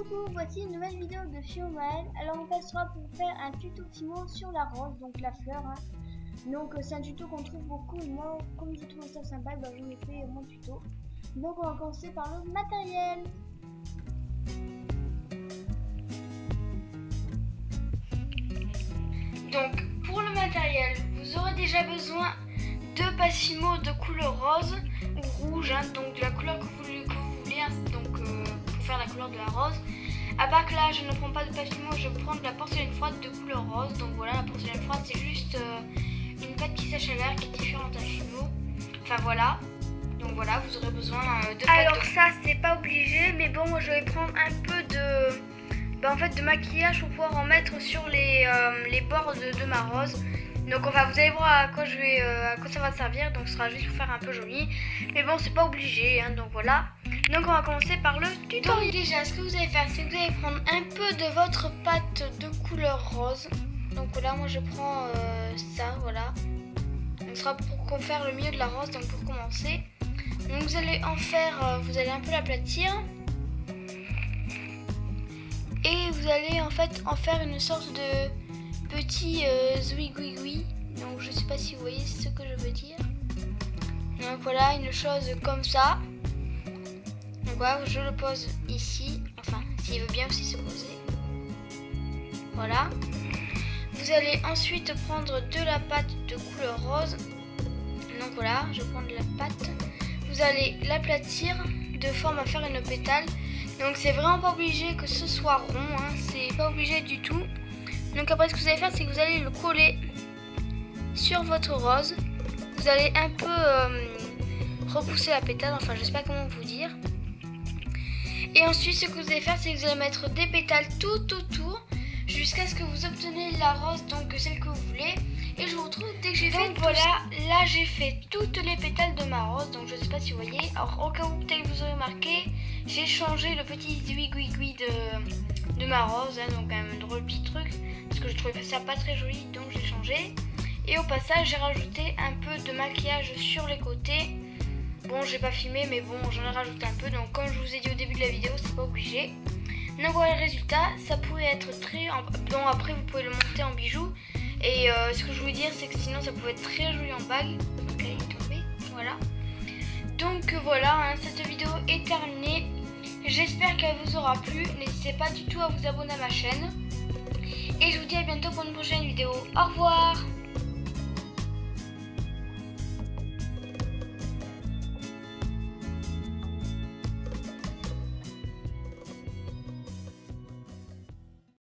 Coucou, voici une nouvelle vidéo de Fio Maël. Alors on passera pour faire un tuto Fimo sur la rose, donc la fleur. Donc c'est un tuto qu'on trouve beaucoup et moi comme je trouve ça sympa, j'en ai fait mon tuto. Donc on va commencer par le matériel. Donc pour le matériel, vous aurez déjà besoin de passe Fimo de couleur rose ou rouge, donc de la couleur que vous voulez, donc pour faire la couleur de la rose. À part que là je ne prends pas de passe Fimo, je prends de la porcelaine froide de couleur rose. Donc voilà, la porcelaine froide c'est juste une pâte qui sèche à l'air qui est différente à Fimo. Enfin voilà. Donc voilà, vous aurez besoin de pâte. Alors ça c'est pas obligé, mais bon moi je vais prendre un peu de maquillage pour pouvoir en mettre sur les bords de ma rose. Donc enfin vous allez voir à quoi ça va servir, donc ce sera juste pour faire un peu joli. Mais bon c'est pas obligé, donc voilà. Donc on va commencer par le tutoriel. Donc déjà ce que vous allez faire c'est que vous allez prendre un peu de votre pâte de couleur rose. Donc là moi je prends ça, voilà. Donc ce sera pour faire le milieu de la rose, donc pour commencer. Donc vous allez vous allez un peu l'aplatir. Et vous allez en fait en faire une sorte de petit zouigouigoui. Donc je sais pas si vous voyez ce que je veux dire. Donc voilà, une chose comme ça. Donc voilà, je le pose ici. Enfin, s'il veut bien aussi se poser. Voilà. Vous allez ensuite prendre de la pâte de couleur rose. Donc voilà, je prends de la pâte. Vous allez l'aplatir de forme à faire une pétale. Donc c'est vraiment pas obligé que ce soit rond, c'est pas obligé du tout. Donc après ce que vous allez faire c'est que vous allez le coller sur votre rose. Vous allez un peu repousser la pétale, enfin je sais pas comment vous dire. Et ensuite ce que vous allez faire c'est que vous allez mettre des pétales tout autour jusqu'à ce que vous obtenez la rose, donc celle que vous voulez. Et je vous retrouve dès que j'ai fait tout voilà, ça. Là j'ai fait toutes les pétales de ma rose, donc je sais pas si vous voyez. Alors au cas où peut-être vous aurez remarqué, j'ai changé le petit zouigouigoui de ma rose, donc un drôle petit truc, parce que je trouvais ça pas très joli, donc j'ai changé. Et au passage j'ai rajouté un peu de maquillage sur les côtés. Bon j'ai pas filmé mais bon j'en ai rajouté un peu, donc comme je vous ai dit au début de la vidéo c'est pas obligé. Donc voilà le résultat, ça pourrait être très... Bon après vous pouvez le monter en bijoux. Et ce que je voulais dire c'est que sinon ça pouvait être très joli en bague. Donc elle est tombée, voilà. Donc voilà, cette vidéo est terminée. J'espère qu'elle vous aura plu. N'hésitez pas du tout à vous abonner à ma chaîne. Et je vous dis à bientôt pour une prochaine vidéo. Au revoir.